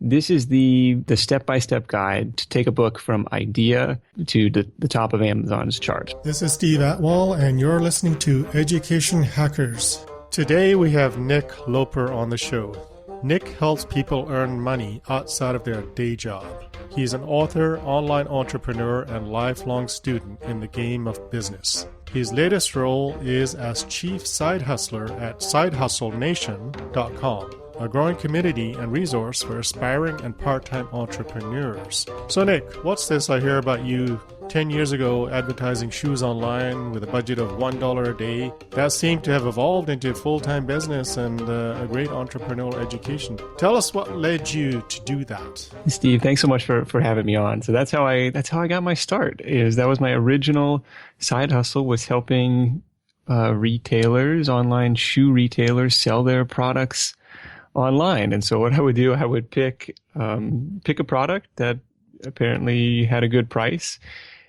This is the step-by-step guide to take a book from idea to the top of Amazon's chart. This is Steve Atwell, and you're listening to Education Hackers. Today we have Nick-Loper on the show. Nick helps people earn money outside of their day job. He's an author, online entrepreneur, and lifelong student in the game of business. His latest role is as Chief Side Hustler at SideHustleNation.com, a growing community and resource for aspiring and part-time entrepreneurs. So Nick, what's this I hear about you 10 years ago advertising shoes online with a budget of $1 a day? That seemed to have evolved into a full-time business and a great entrepreneurial education. Tell us what led you to do that. Steve, thanks so much for having me on. So that's how I got my start. That was my original side hustle, was helping retailers, online shoe retailers, sell their products online. And so what I would do, I would pick a product that apparently had a good price,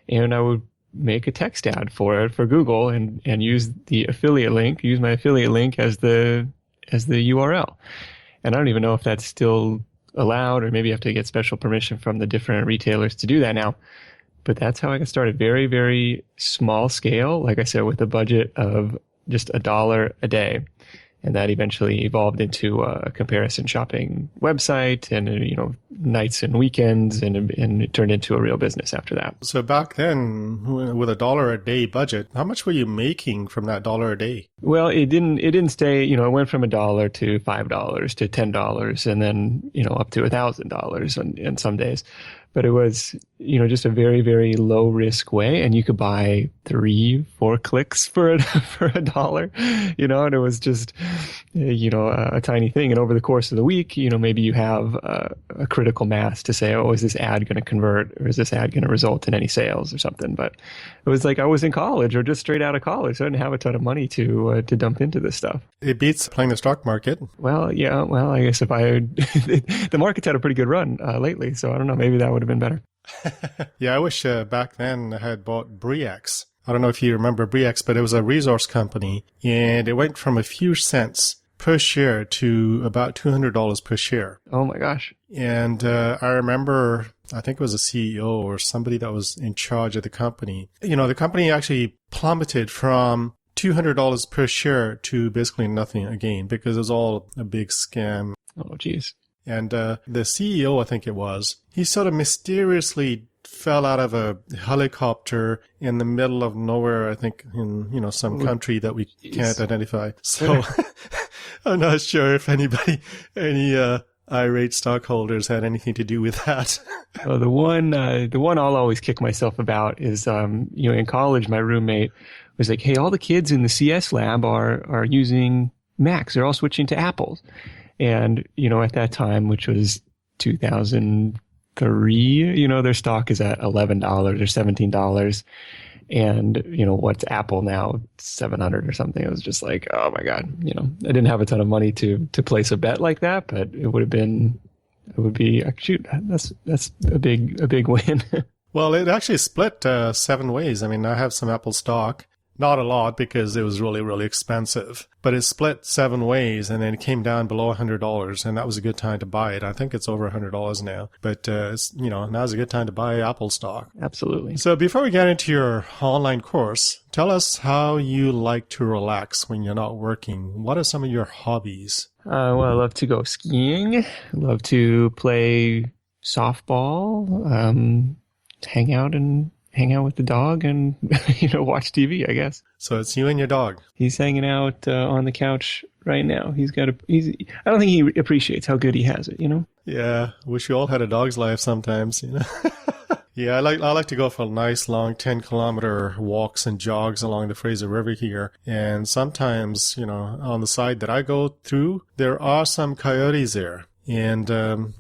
and I would make a text ad for it for Google and use my affiliate link as the URL. And I don't even know if that's still allowed, or maybe you have to get special permission from the different retailers to do that now. But that's how I got started. Very, very small scale, like I said, with a budget of just $1 a day. And that eventually evolved into a comparison shopping website and, nights and weekends, and it turned into a real business after that. So back then, with $1 a day budget, how much were you making from that $1 a day? Well, it didn't stay, it went from $1 to $5 to $10 and then, up to $1,000 in some days. But it was, just a very, very low risk way. And you could buy 3-4 clicks for $1, and it was just, a tiny thing. And over the course of the week, maybe you have a critical mass to say, oh, is this ad going to convert, or is this ad going to result in any sales or something? But it was like I was in college or just straight out of college. So I didn't have a ton of money to dump into this stuff. It beats playing the stock market. Well, yeah. Well, I guess the market's had a pretty good run lately. So I don't know, maybe that would have been better. Yeah, I wish back then I had bought brex. I don't know if you remember brex, but it was a resource company, and it went from a few cents per share to about $200 per share. Oh my gosh. And I remember, I think it was a CEO or somebody that was in charge of the company. The company actually plummeted from $200 per share to basically nothing again, because it was all a big scam. Oh, geez. And the CEO, I think it was, he sort of mysteriously fell out of a helicopter in the middle of nowhere, I think in, some country that we can't identify. So I'm not sure if any irate stockholders had anything to do with that. Well, the one I'll always kick myself about is, in college, my roommate was like, hey, all the kids in the CS lab are using Macs. They're all switching to Apples. And, at that time, which was 2003, their stock is at $11 or $17. And, what's Apple now? $700 or something. It was just like, oh my God, I didn't have a ton of money to place a bet like that, but it would be, shoot, that's a big win. Well, it actually split 7 ways. I mean, I have some Apple stock. Not a lot, because it was really, really expensive. But it split 7 ways, and then it came down below $100, and that was a good time to buy it. I think it's over $100 now. But, now's a good time to buy Apple stock. Absolutely. So before we get into your online course, tell us how you like to relax when you're not working. What are some of your hobbies? Well, I love to go skiing. I love to play softball, hang out with the dog and, watch TV, I guess. So it's you and your dog. He's hanging out on the couch right now. I don't think he appreciates how good he has it, Yeah. Wish we all had a dog's life sometimes, Yeah, I like to go for nice long 10-kilometer walks and jogs along the Fraser River here. And sometimes, on the side that I go through, there are some coyotes there. And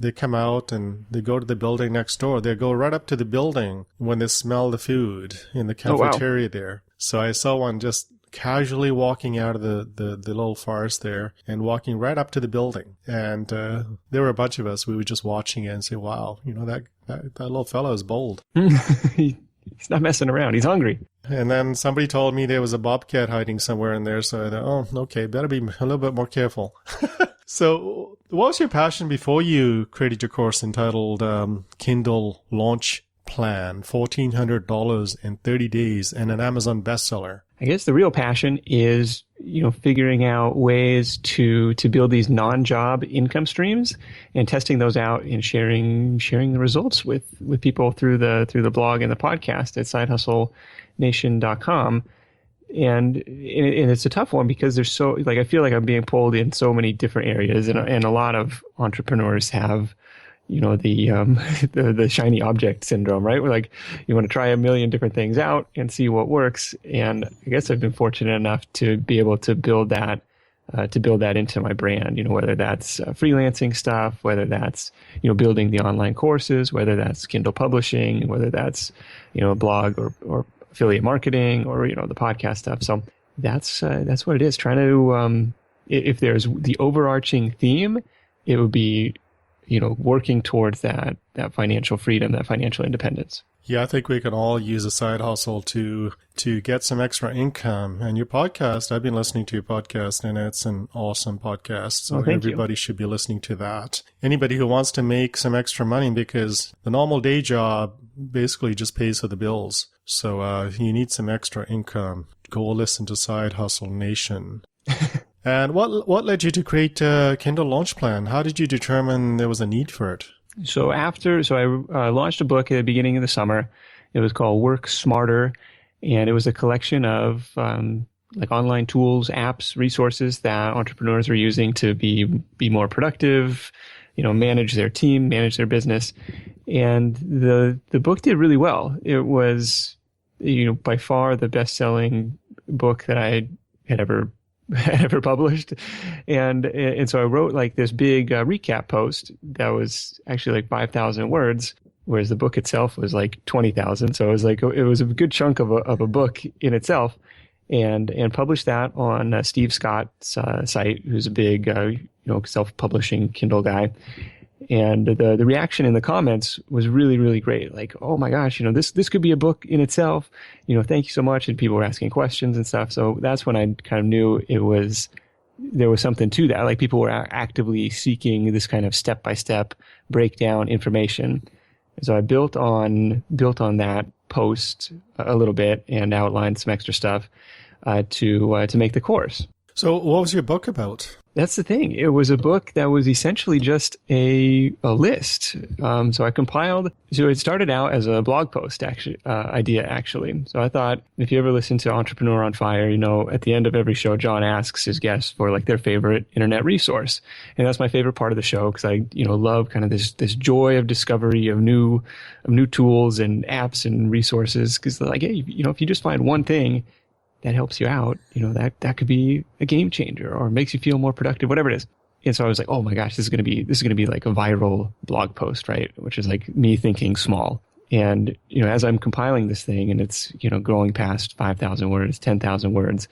they come out and they go to the building next door. They go right up to the building when they smell the food in the cafeteria there. So I saw one just casually walking out of the little forest there and walking right up to the building. And there were a bunch of us. We were just watching it and say, wow, that little fellow is bold. He's not messing around. He's hungry. And then somebody told me there was a bobcat hiding somewhere in there. So I thought, oh, okay, better be a little bit more careful. So what was your passion before you created your course entitled Kindle Launch Plan, $1,400 in 30 days and an Amazon bestseller? I guess the real passion is, figuring out ways to build these non-job income streams and testing those out and sharing the results with people through the blog and the podcast at sidehustlenation.com. And it's a tough one because there's so, I feel like I'm being pulled in so many different areas, and a lot of entrepreneurs have, the shiny object syndrome, right? Where you want to try a million different things out and see what works. And I guess I've been fortunate enough to be able to build that into my brand, whether that's freelancing stuff, whether that's, building the online courses, whether that's Kindle publishing, whether that's, a blog or affiliate marketing or, the podcast stuff. So that's what it is. Trying to, if there's the overarching theme, it would be, working towards that financial freedom, that financial independence. Yeah, I think we can all use a side hustle to get some extra income. And your podcast, I've been listening to your podcast, and it's an awesome podcast. So everybody should be listening to that. Anybody who wants to make some extra money, because the normal day job basically just pays for the bills. So you need some extra income. Go listen to Side Hustle Nation. And what led you to create Kindle Launch Plan? How did you determine there was a need for it? So I launched a book at the beginning of the summer. It was called Work Smarter, and it was a collection of online tools, apps, resources that entrepreneurs are using to be more productive, manage their team, manage their business. And the book did really well. It was, by far the best-selling book that I had ever published. And so I wrote this big recap post that was actually 5,000 words, whereas the book itself was 20,000. So it was a good chunk of a book in itself, and published that on Steve Scott's site, who's a big, self-publishing Kindle guy. And the reaction in the comments was really, really great. Oh my gosh, this could be a book in itself. Thank you so much. And people were asking questions and stuff. So that's when I kind of knew there was something to that. People were actively seeking this kind of step-by-step breakdown information. And so I built on that post a little bit and outlined some extra stuff to make the course. So what was your book about? That's the thing. It was a book that was essentially just a list. So I compiled. So it started out as a blog post idea. So I thought, if you ever listen to Entrepreneur on Fire, at the end of every show, John asks his guests for their favorite internet resource, and that's my favorite part of the show because I love kind of this joy of discovery of new tools and apps and resources. Because hey, if you just find one thing that helps you out, that could be a game changer or makes you feel more productive, whatever it is. And so I was like, oh my gosh, this is going to be a viral blog post, right? Which is me thinking small. And, as I'm compiling this thing and it's, growing past 5,000 words, 10,000 words,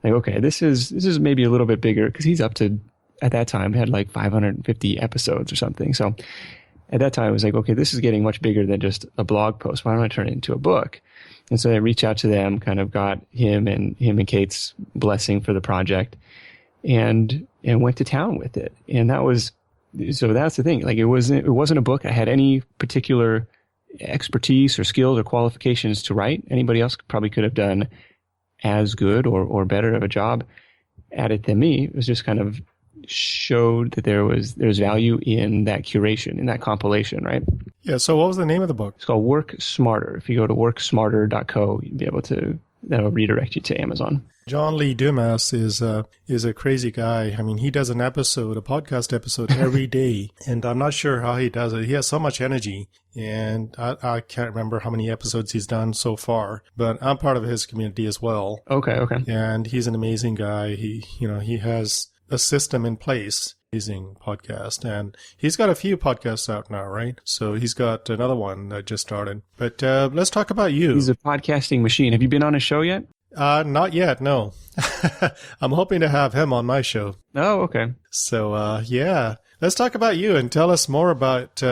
okay, this is maybe a little bit bigger, because he's up to, at that time, had 550 episodes or something. So at that time I was okay, this is getting much bigger than just a blog post. Why don't I turn it into a book? And so I reached out to them, kind of got him and Kate's blessing for the project, and went to town with it. And that's the thing. It wasn't a book I had any particular expertise or skills or qualifications to write. Anybody else probably could have done as good or better of a job at it than me. It was just kind of showed that there's value in that curation, in that compilation, right? Yeah. So what was the name of the book? It's called Work Smarter. If you go to worksmarter.co, you'll be able to, that'll redirect you to Amazon. John Lee Dumas is a crazy guy. I mean, he does a podcast episode every day, and I'm not sure how he does it. He has so much energy, and I can't remember how many episodes he's done so far, but I'm part of his community as well. Okay. And he's an amazing guy. He has a system in place. Amazing podcast, and he's got a few podcasts out now, right? So he's got another one that just started. But let's talk about you. He's a podcasting machine. Have you been on a show yet? Not yet, no. I'm hoping to have him on my show. Oh, okay. So yeah, let's talk about you and tell us more about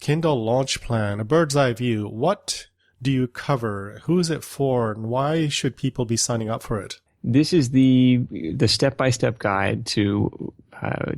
Kindle Launch Plan, a bird's eye view. What do you cover? Who is it for? And why should people be signing up for it? This is the step-by-step guide to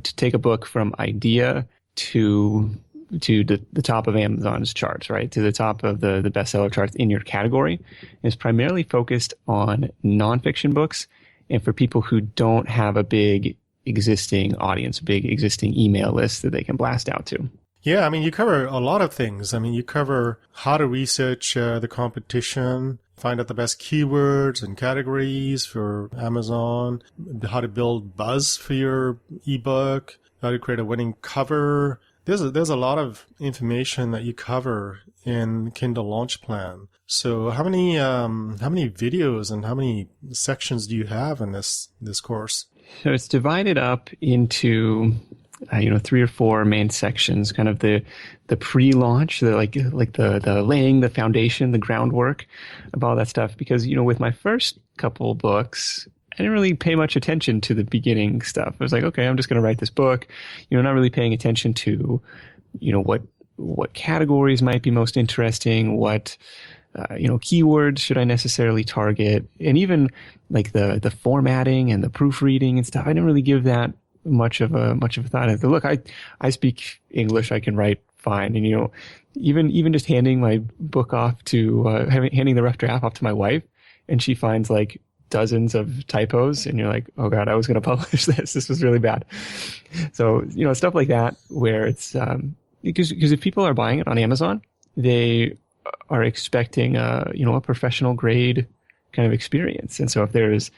take a book from idea to the top of Amazon's charts, right? To the top of the bestseller charts in your category. It's primarily focused on nonfiction books and for people who don't have a big existing audience, big existing email list that they can blast out to. Yeah, I mean, you cover a lot of things. I mean, you cover how to research the competition, find out the best keywords and categories for Amazon, how to build buzz for your ebook, how to create a winning cover. There's a lot of information that you cover in Kindle Launch Plan. So how many videos and how many sections do you have in this course? So it's divided up into 3 or 4 main sections, kind of the pre-launch, the laying the foundation, the groundwork of all that stuff. Because, with my first couple books, I didn't really pay much attention to the beginning stuff. I was like, okay, I'm just going to write this book, not really paying attention to, what categories might be most interesting, what, keywords should I necessarily target, and even like the formatting and the proofreading and stuff. I didn't really give that much of a thought. I said, look, I speak English, I can write fine, and even just handing my book off to handing the rough draft off to my wife, and she finds like dozens of typos, and you're like, oh god, I was going to publish this. This was really bad. So stuff like that, where it's because if people are buying it on Amazon, they are expecting a professional grade kind of experience, and so if there's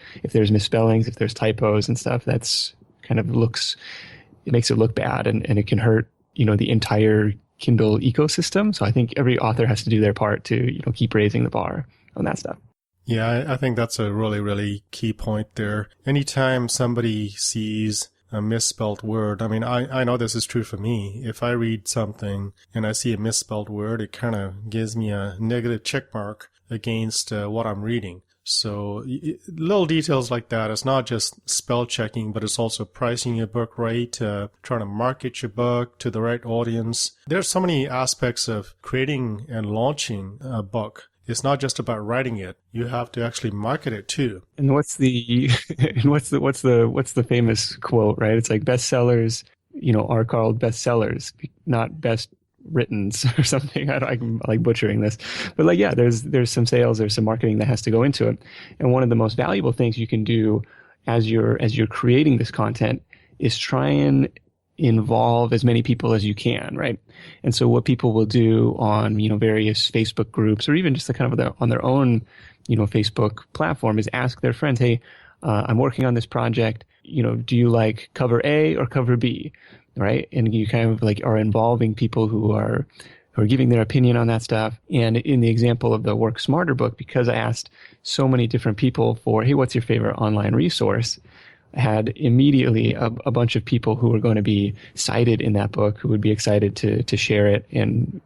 misspellings, if there's typos and stuff, that's kind of it makes it look bad, and it can hurt the entire Kindle ecosystem. So I think every author has to do their part to keep raising the bar on that stuff. Yeah, I think that's a really, really key point there. Anytime somebody sees a misspelled word, I mean, I know this is true for me. If I read something and I see a misspelled word, it kind of gives me a negative check mark against what I'm reading. So little details like that. It's not just spell checking, but it's also pricing your book right, trying to market your book to the right audience. There's so many aspects of creating and launching a book. It's not just about writing it. You have to actually market it too. And what's the famous quote, right? It's like bestsellers, are called bestsellers, not best written or something. I'm like butchering this, but there's some sales, there's some marketing that has to go into it. And one of the most valuable things you can do as you're creating this content is try and involve as many people as you can, right? And so what people will do on various Facebook groups, or even just on their own Facebook platform, is ask their friends, hey, I'm working on this project, do you like cover A or cover B, right? And you kind of like are involving people who are giving their opinion on that stuff. And in the example of the Work Smarter book, because I asked so many different people for, hey, what's your favorite online resource? I had immediately a bunch of people who were going to be cited in that book, who would be excited to share it and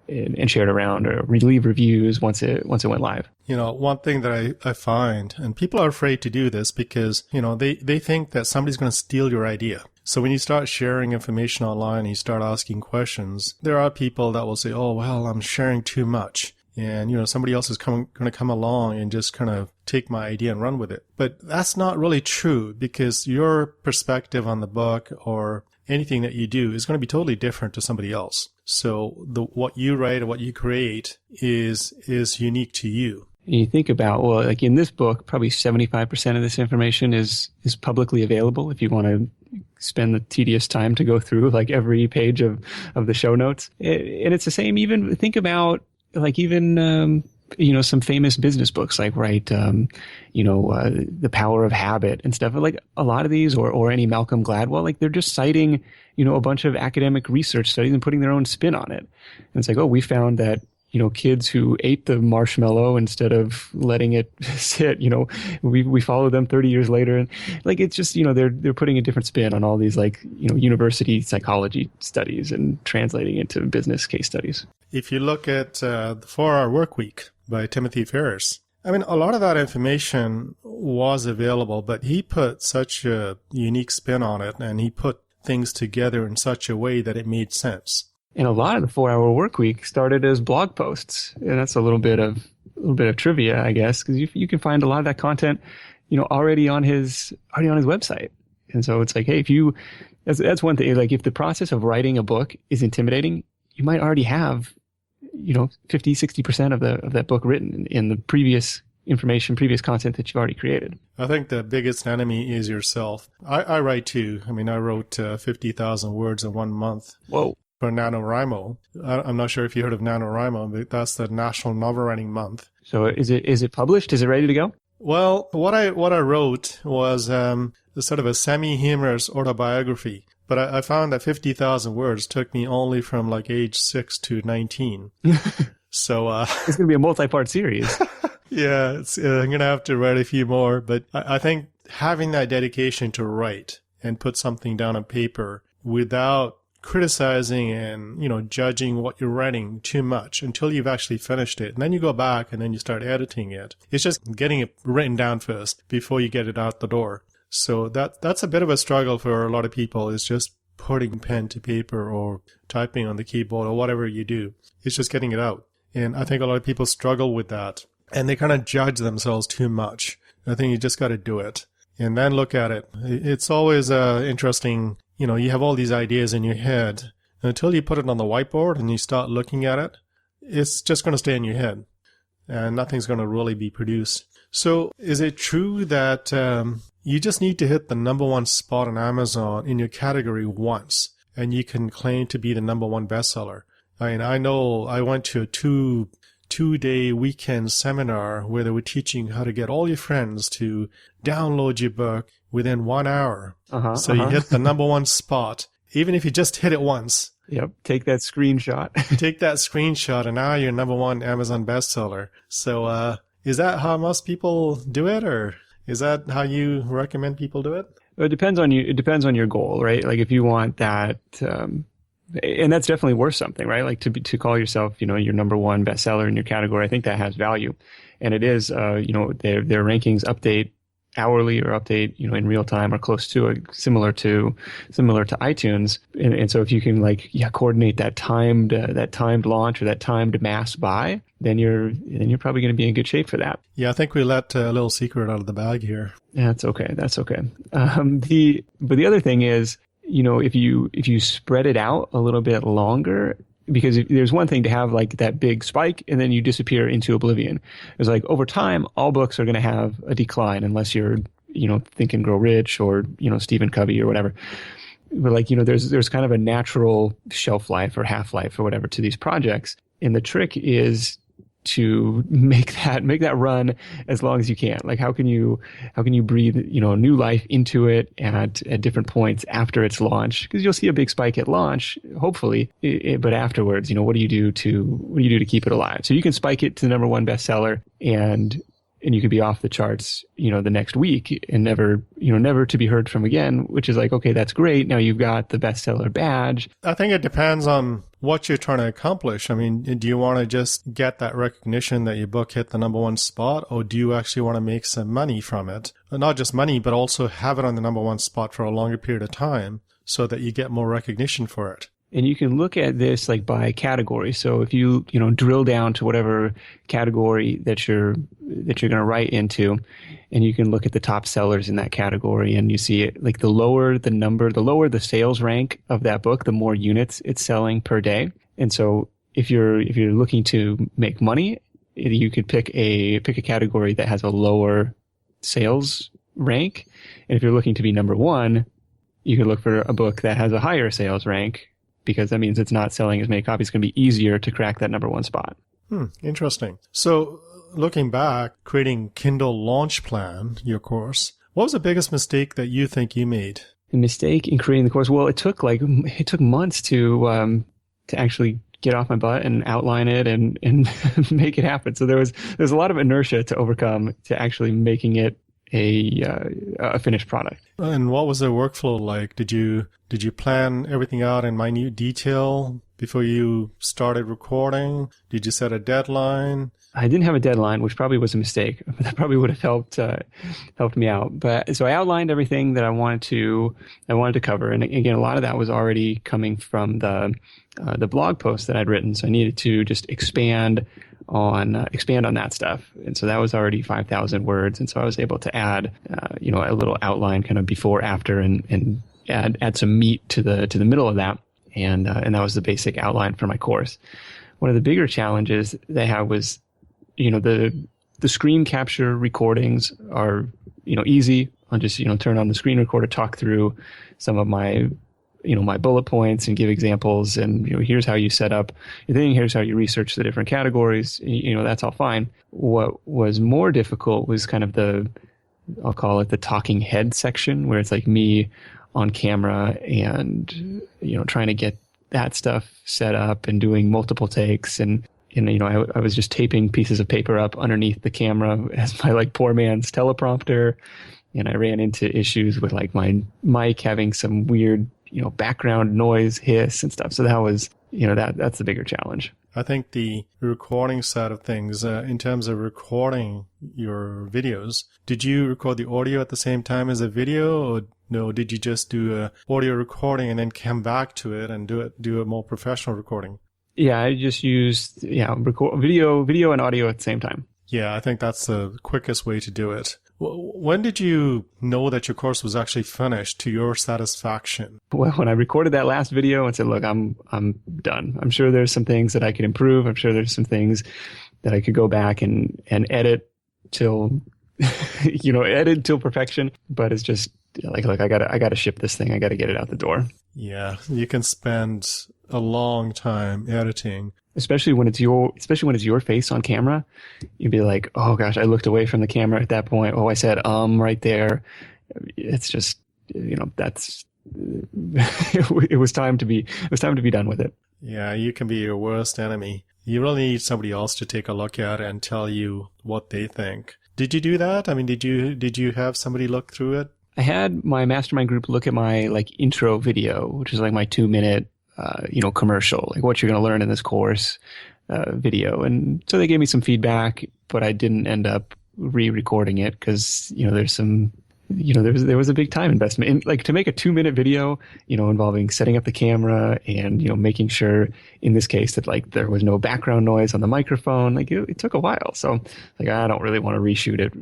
share it around, or leave reviews once it went live. One thing that I find, and people are afraid to do this because, they think that somebody's going to steal your idea. So when you start sharing information online and you start asking questions, there are people that will say, oh, well, I'm sharing too much. And, somebody else is going to come along and just kind of take my idea and run with it. But that's not really true, because your perspective on the book or anything that you do is going to be totally different to somebody else. So what you write or what you create is unique to you. You think about, well, like in this book, probably 75% of this information is publicly available if you want to spend the tedious time to go through like every page of the show notes. And it's the same, even think about like even, some famous business books, like, right, The Power of Habit and stuff. Like a lot of these, or any Malcolm Gladwell, like they're just citing, a bunch of academic research studies and putting their own spin on it. And it's like, oh, we found that, kids who ate the marshmallow instead of letting it sit, we follow them 30 years later. And like, it's just, they're putting a different spin on all these like, university psychology studies and translating into business case studies. If you look at the 4-Hour Workweek by Timothy Ferriss, I mean, a lot of that information was available, but he put such a unique spin on it, and he put things together in such a way that it made sense. And a lot of the 4-Hour Workweek started as blog posts. And that's a little bit of little bit of trivia, I guess, because you can find a lot of that content, already on his website. And so it's like, hey, that's one thing. Like, if the process of writing a book is intimidating, you might already have, 50, 60% of that book written in the previous content that you've already created. I think the biggest enemy is yourself. I write too. I mean, I wrote 50,000 words in 1 month. Whoa. For NaNoWriMo. I'm not sure if you heard of NaNoWriMo, but that's the National Novel Writing Month. So is it published? Is it ready to go? Well, what I wrote was sort of a semi-humorous autobiography. But I found that 50,000 words took me only from like age 6 to 19. So it's going to be a multi-part series. Yeah, I'm going to have to write a few more. But I think having that dedication to write and put something down on paper without criticizing and, judging what you're writing too much until you've actually finished it. And then you go back and then you start editing it. It's just getting it written down first before you get it out the door. So that's a bit of a struggle for a lot of people, is just putting pen to paper or typing on the keyboard or whatever you do. It's just getting it out. And I think a lot of people struggle with that. And they kind of judge themselves too much. I think you just got to do it and then look at it. It's always interesting. You have all these ideas in your head. And until you put it on the whiteboard and you start looking at it, it's just going to stay in your head and nothing's going to really be produced. So is it true that you just need to hit the #1 spot on Amazon in your category once and you can claim to be the #1 bestseller? I mean, I know I went to a two-day weekend seminar where they were teaching how to get all your friends to download your book within 1 hour. So you hit the #1 spot, even if you just hit it once. Yep. Take that screenshot. Take that screenshot, and now you're #1 Amazon bestseller. So is that how most people do it, or is that how you recommend people do it? It depends on you. It depends on your goal, right? Like, if you want that, and that's definitely worth something, right? Like, to call yourself, your #1 bestseller in your category, I think that has value. And it is, their rankings update hourly or update, in real time or close to it, similar to iTunes. And so if you can coordinate that timed launch or that timed mass buy, then you're probably going to be in good shape for that. Yeah, I think we let a little secret out of the bag here. That's okay. But the other thing is, if you spread it out a little bit longer, because there's one thing to have like that big spike and then you disappear into oblivion. It's like, over time, all books are going to have a decline unless you're, Think and Grow Rich or, Stephen Covey or whatever. But there's kind of a natural shelf life or half-life or whatever to these projects. And the trick is to make that run as long as you can. Like, how can you breathe, new life into it at different points after its launch? Because you'll see a big spike at launch, hopefully, but afterwards, what do you do to keep it alive? So you can spike it to the #1 bestseller and you could be off the charts, the next week and never to be heard from again, which is like, okay, that's great. Now you've got the bestseller badge. I think it depends on what you're trying to accomplish. I mean, do you want to just get that recognition that your book hit the #1 spot, or do you actually want to make some money from it? Not just money, but also have it on the #1 spot for a longer period of time so that you get more recognition for it. And you can look at this like by category. So if you drill down to whatever category that you're going to write into, and you can look at the top sellers in that category, and you see it like the lower the sales rank of that book, the more units it's selling per day. And so if you're looking to make money, you could pick a category that has a lower sales rank. And if you're looking to be #1, you could look for a book that has a higher sales rank, because that means it's not selling as many copies. It's going to be easier to crack that #1 spot. Interesting. So looking back, creating Kindle Launch Plan, your course, what was the biggest mistake that you think you made? The mistake in creating the course? Well, it took months to actually get off my butt and outline it and make it happen. So there's a lot of inertia to overcome to actually making it a finished product. And what was the workflow like? Did you plan everything out in minute detail before you started recording? Did you set a deadline? I didn't have a deadline, which probably was a mistake. That probably would have helped me out. But so I outlined everything that I wanted to cover, and again, a lot of that was already coming from the blog post that I'd written. So I needed to just expand on expand on that stuff. And so that was already 5,000 words. And so I was able to add, a little outline kind of before, after, and add some meat to the middle of that. And that was the basic outline for my course. One of the bigger challenges they had was, the screen capture recordings are, easy. I'll just, turn on the screen recorder, talk through some of my bullet points and give examples, and, here's how you set up your thing. Here's how you research the different categories. That's all fine. What was more difficult was kind of I'll call it the talking head section, where it's like me on camera and, trying to get that stuff set up and doing multiple takes. And I was just taping pieces of paper up underneath the camera as my like poor man's teleprompter. And I ran into issues with like my mic having some weird, background noise, hiss and stuff. So that was, that's the bigger challenge. I think the recording side of things, in terms of recording your videos, did you record the audio at the same time as a video, or no? Did you just do a audio recording and then come back to it and do a more professional recording? Yeah, I just used record video and audio at the same time. Yeah, I think that's the quickest way to do it. When did you know that your course was actually finished to your satisfaction? Well, when I recorded that last video and said, look, I'm done. I'm sure there's some things that I could improve. I'm sure there's some things that I could go back and edit till, edit till perfection. But it's just like, I gotta ship this thing. I gotta get it out the door. Yeah, you can spend a long time editing. Especially when it's your face on camera, you'd be like, oh gosh, I looked away from the camera at that point. Oh, I said, right there. It's just, that's, it was time to be done with it. Yeah. You can be your worst enemy. You really need somebody else to take a look at it and tell you what they think. Did you do that? I mean, did you have somebody look through it? I had my mastermind group look at my like intro video, which is like my 2-minute commercial, like what you're going to learn in this course video. And so they gave me some feedback, but I didn't end up re-recording it because, there's some, there was a big time investment in like to make a 2-minute video, involving setting up the camera and, making sure in this case that like there was no background noise on the microphone. Like it took a while. So like, I don't really want to reshoot it.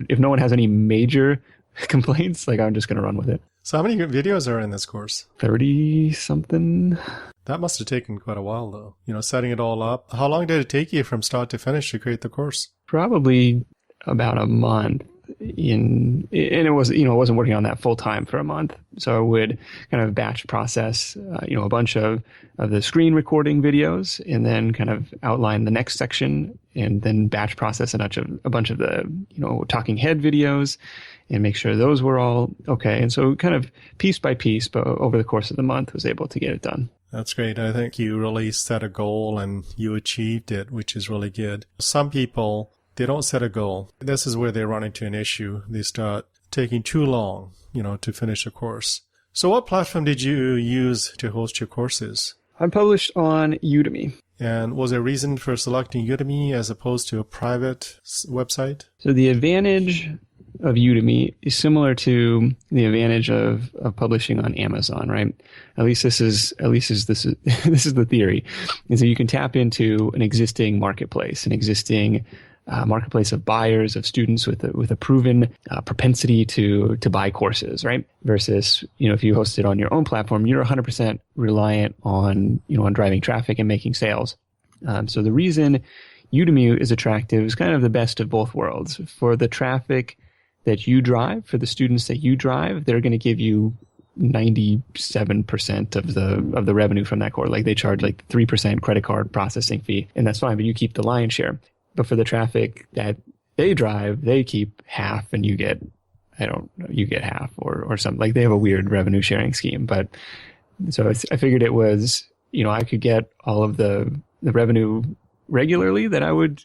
If no one has any major complaints, like I'm just going to run with it. So how many videos are in this course? 30 something. That must have taken quite a while though, setting it all up. How long did it take you from start to finish to create the course? Probably about a month and it was, I wasn't working on that full time for a month. So I would kind of batch process, a bunch of the screen recording videos and then kind of outline the next section and then batch process a bunch of the, talking head videos and make sure those were all okay. And so kind of piece by piece, but over the course of the month was able to get it done. That's great. I think you really set a goal and you achieved it, which is really good. Some people, they don't set a goal. This is where they run into an issue. They start taking too long, to finish a course. So what platform did you use to host your courses? I'm published on Udemy. And was there a reason for selecting Udemy as opposed to a private website? So the advantage of Udemy is similar to the advantage of publishing on Amazon, right? At least this is the theory, is that you can tap into an existing marketplace, marketplace of buyers, of students with a proven propensity to buy courses, right? Versus, if you host it on your own platform, you're 100% reliant on driving traffic and making sales. So the reason Udemy is attractive is kind of the best of both worlds. For the traffic that you drive, for the students that you drive, they're going to give you 97% of the revenue from that course. Like they charge like 3% credit card processing fee, and that's fine, but you keep the lion's share. But for the traffic that they drive, they keep half and you get half or something. Like they have a weird revenue sharing scheme. But so I figured it was, I could get all of the revenue regularly that I would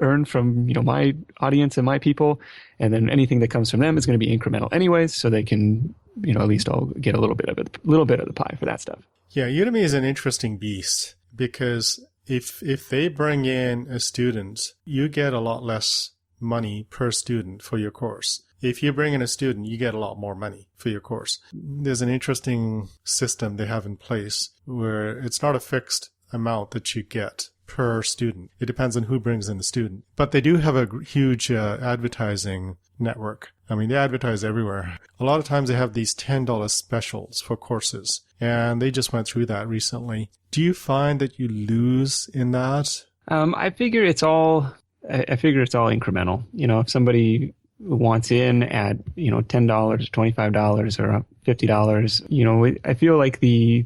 earn from, my audience and my people. And then anything that comes from them is going to be incremental anyways. So they can, at least I'll get a little bit of the pie for that stuff. Yeah. Udemy is an interesting beast because if they bring in a student, you get a lot less money per student for your course. If you bring in a student, you get a lot more money for your course. There's an interesting system they have in place where it's not a fixed amount that you get per student. It depends on who brings in the student. But they do have a huge advertising network. I mean, they advertise everywhere. A lot of times they have these $10 specials for courses, and they just went through that recently. Do you find that you lose in that? I figure it's all incremental. If somebody wants in at, $10, $25 or $50, I feel like the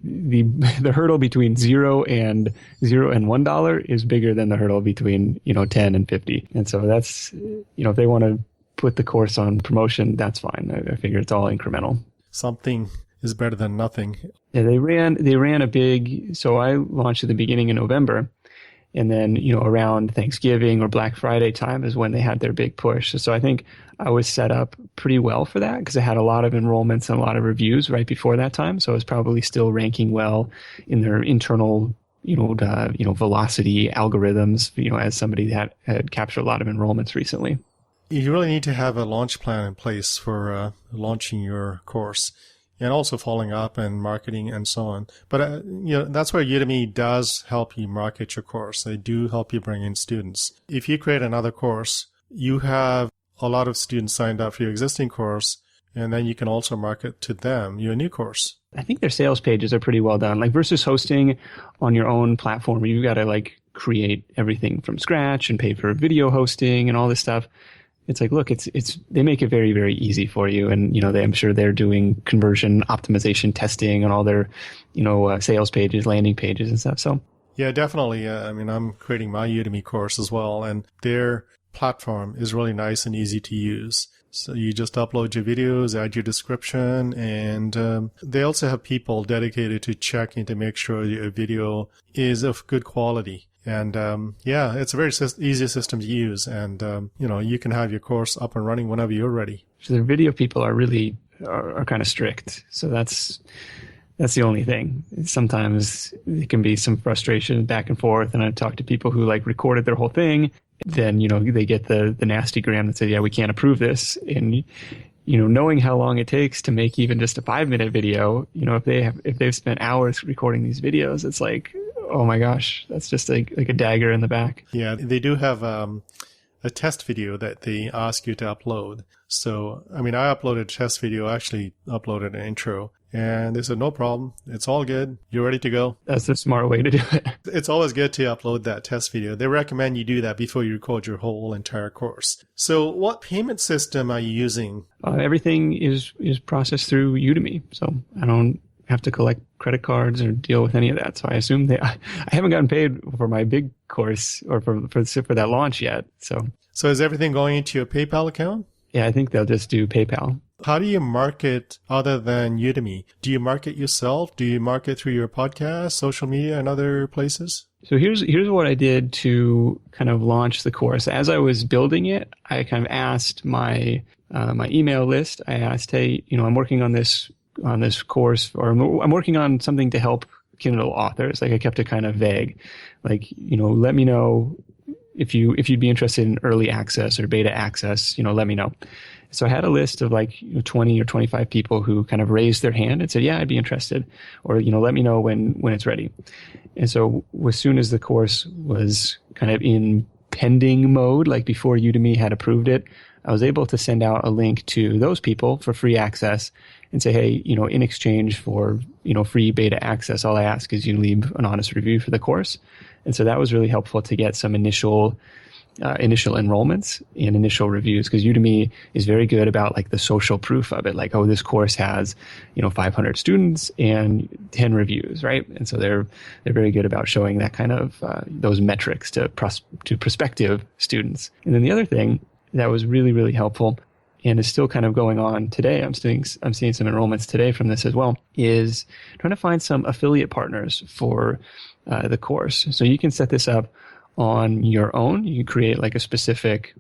hurdle between $0 and $1 is bigger than the hurdle between, 10 and 50. And so that's, if they want to put the course on promotion, that's fine. I figure it's all incremental. Something is better than nothing. Yeah, they ran a big, so I launched at the beginning of November. And then, around Thanksgiving or Black Friday time is when they had their big push. So I think I was set up pretty well for that because I had a lot of enrollments and a lot of reviews right before that time. So I was probably still ranking well in their internal, velocity algorithms, as somebody that had captured a lot of enrollments recently. You really need to have a launch plan in place for launching your course, and also following up and marketing and so on. But, that's where Udemy does help you market your course. They do help you bring in students. If you create another course, you have a lot of students signed up for your existing course, and then you can also market to them your new course. I think their sales pages are pretty well done. Like versus hosting on your own platform where you've got to create everything from scratch and pay for video hosting and all this stuff. It's like, look, they make it very, very easy for you. And, I'm sure they're doing conversion optimization testing on all their, sales pages, landing pages and stuff. So yeah, definitely. I'm creating my Udemy course as well, and their platform is really nice and easy to use. So you just upload your videos, add your description, and they also have people dedicated to checking to make sure your video is of good quality. And it's a very easy system to use, and you can have your course up and running whenever you're ready. So the video people are really are kind of strict. So that's the only thing. Sometimes there can be some frustration back and forth, and I talk to people who recorded their whole thing. Then they get the nasty gram that says, yeah, we can't approve this. And knowing how long it takes to make even just a 5-minute video, if they've spent hours recording these videos, it's like, oh my gosh, that's just like a dagger in the back. Yeah, they do have a test video that they ask you to upload. So, I uploaded a test video, actually uploaded an intro, and they said, no problem. It's all good. You're ready to go. That's the smart way to do it. It's always good to upload that test video. They recommend you do that before you record your whole entire course. So what payment system are you using? Everything is processed through Udemy. So I don't have to collect credit cards or deal with any of that. So I assume I haven't gotten paid for my big course or for that launch yet. So is everything going into your PayPal account? Yeah, I think they'll just do PayPal. How do you market other than Udemy? Do you market yourself? Do you market through your podcast, social media, and other places? So here's what I did to kind of launch the course. As I was building it, I kind of asked my email list. I asked, hey, I'm working on this course, or I'm working on something to help Kindle authors. I kept it kind of vague. Let me know if you'd be interested in early access or beta access, let me know. So I had a list of 20 or 25 people who kind of raised their hand and said, yeah, I'd be interested, or, let me know when it's ready. And so as soon as the course was kind of in pending mode, before Udemy had approved it, I was able to send out a link to those people for free access and say, hey, in exchange for, free beta access, all I ask is you leave an honest review for the course. And so that was really helpful to get some initial enrollments and initial reviews, because Udemy is very good about the social proof of it. This course has, 500 students and 10 reviews, right? And so they're very good about showing that kind of, those metrics to prospective students. And then the other thing that was really, really helpful and is still kind of going on today, I'm seeing some enrollments today from this as well, is trying to find some affiliate partners for the course. So you can set this up on your own. You can create a specific,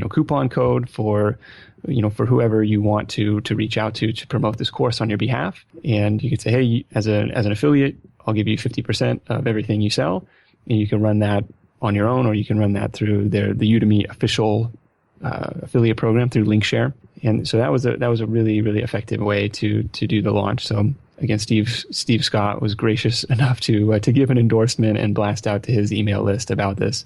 coupon code for whoever you want to reach out to promote this course on your behalf. And you can say, hey, as an affiliate, I'll give you 50% of everything you sell. And you can run that on your own, or you can run that through the Udemy official affiliate program through LinkShare. And so that was a really, really effective way to do the launch. So again, Steve Scott was gracious enough to give an endorsement and blast out to his email list about this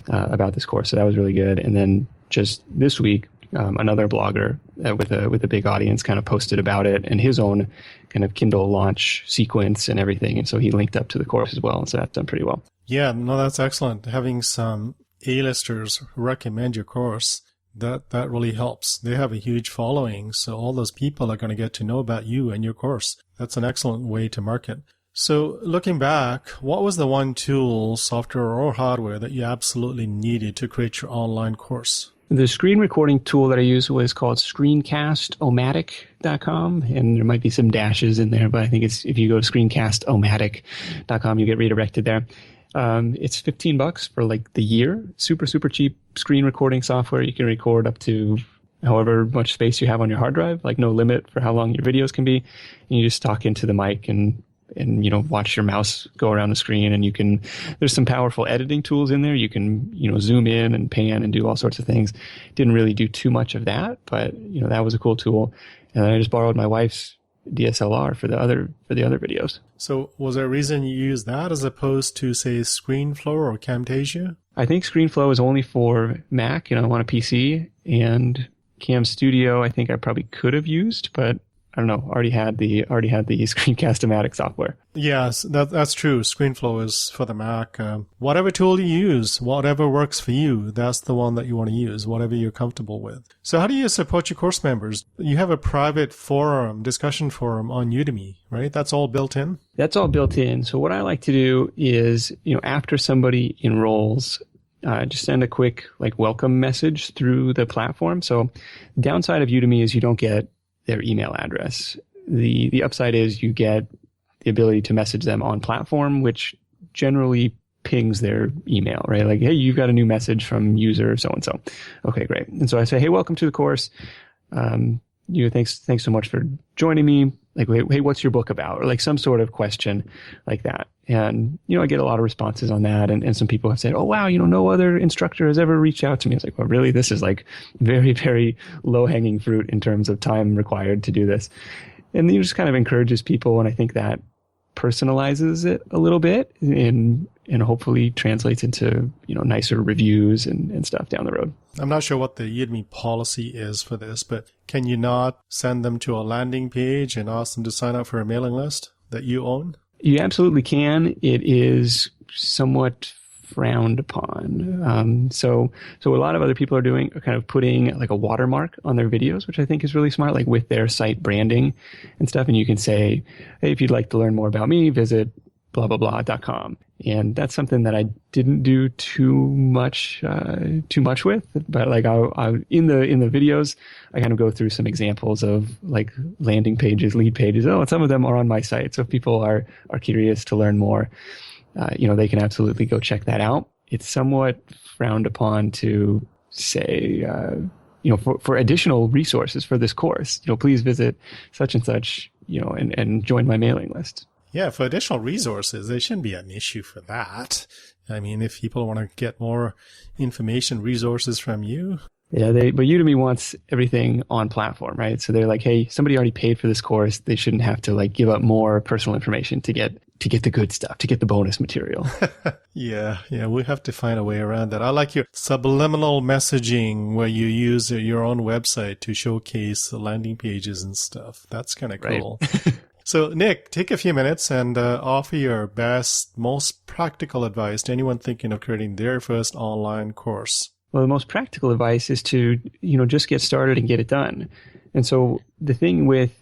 course. So that was really good. And then just this week, another blogger with a big audience kind of posted about it and his own kind of Kindle launch sequence and everything. And so he linked up to the course as well. And so that's done pretty well. Yeah, no, that's excellent. Having some A-listers recommend your course, that really helps. They have a huge following, so all those people are going to get to know about you and your course. That's an excellent way to market. So looking back, what was the one tool, software or hardware, that you absolutely needed to create your online course? The screen recording tool that I used was called screencastomatic.com, and there might be some dashes in there, but I think if you go to screencastomatic.com, you get redirected there. It's $15 for like the year. Super, super cheap screen recording software. You can record up to however much space you have on your hard drive, like no limit for how long your videos can be. And you just talk into the mic and watch your mouse go around the screen, and there's some powerful editing tools in there. You can, zoom in and pan and do all sorts of things. Didn't really do too much of that, but that was a cool tool. And then I just borrowed my wife's DSLR for the other videos. So was there a reason you used that as opposed to, say, ScreenFlow or Camtasia? I think ScreenFlow is only for Mac, I want a PC, and Cam Studio I think I probably could have used, but I don't know, already had the Screencast-O-Matic software. Yes, that's true. ScreenFlow is for the Mac. Whatever tool you use, whatever works for you, that's the one that you want to use, whatever you're comfortable with. So how do you support your course members? You have a private discussion forum on Udemy, right? That's all built in? That's all built in. So what I like to do is, after somebody enrolls, just send a quick welcome message through the platform. So the downside of Udemy is you don't get their email address. The upside is you get the ability to message them on platform, which generally pings their email, right? Like, hey, you've got a new message from user so-and-so. Okay, great. And so I say, hey, welcome to the course. Thanks so much for joining me. Like, hey, what's your book about? Or like some sort of question like that. And, I get a lot of responses on that. And some people have said, oh, wow, no other instructor has ever reached out to me. It's like, well, really, this is like very, very low hanging fruit in terms of time required to do this. And it just kind of encourages people. And I think that personalizes it a little bit and hopefully translates into, nicer reviews and stuff down the road. I'm not sure what the Udemy policy is for this, but can you not send them to a landing page and ask them to sign up for a mailing list that you own? You absolutely can. It is somewhat frowned upon. So what a lot of other people are doing are kind of putting like a watermark on their videos, which I think is really smart, like with their site branding and stuff. And you can say, hey, if you'd like to learn more about me, visit blah, blah, blah.com. And that's something that I didn't do too much with, but like I in the videos, I kind of go through some examples of like landing pages, lead pages. Oh, and some of them are on my site. So if people are curious to learn more, they can absolutely go check that out. It's somewhat frowned upon to say, for additional resources for this course, please visit such and such, and join my mailing list. Yeah, for additional resources, there shouldn't be an issue for that. I mean, if people want to get more information, resources from you. Yeah, but Udemy wants everything on platform, right? So they're like, hey, somebody already paid for this course. They shouldn't have to like give up more personal information to get the good stuff, to get the bonus material. Yeah, we have to find a way around that. I like your subliminal messaging where you use your own website to showcase the landing pages and stuff. That's kind of cool. Right. So, Nick, take a few minutes and offer your best, most practical advice to anyone thinking of creating their first online course. Well, the most practical advice is to, just get started and get it done. And so the thing with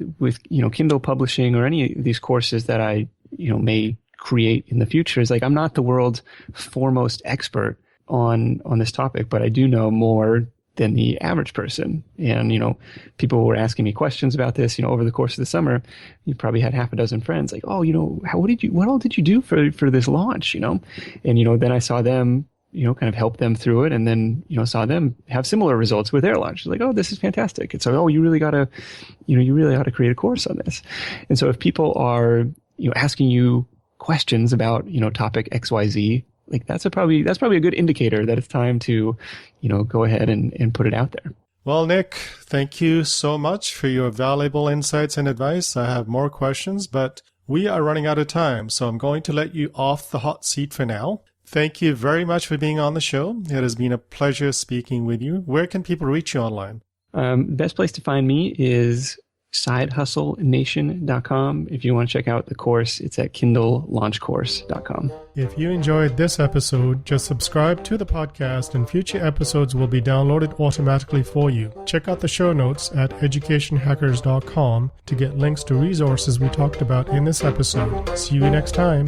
Kindle publishing or any of these courses that I, may create in the future is like, I'm not the world's foremost expert on this topic, but I do know more than the average person. And, people were asking me questions about this, over the course of the summer. You probably had half a dozen friends like, oh, what all did you do for this launch, And, then I saw them, kind of help them through it. And then, saw them have similar results with their launch. Like, oh, this is fantastic. And so, you really ought to create a course on this. And so if people are, asking you questions about, topic XYZ, like that's probably a good indicator that it's time to, go ahead and put it out there. Well, Nick, thank you so much for your valuable insights and advice. I have more questions, but we are running out of time, so I'm going to let you off the hot seat for now. Thank you very much for being on the show. It has been a pleasure speaking with you. Where can people reach you online? Best place to find me is sidehustlenation.com. If you want to check out the course, it's at kindlelaunchcourse.com. If you enjoyed this episode, just subscribe to the podcast and future episodes will be downloaded automatically for you. Check out the show notes at educationhackers.com to get links to resources we talked about in this episode. See you next time.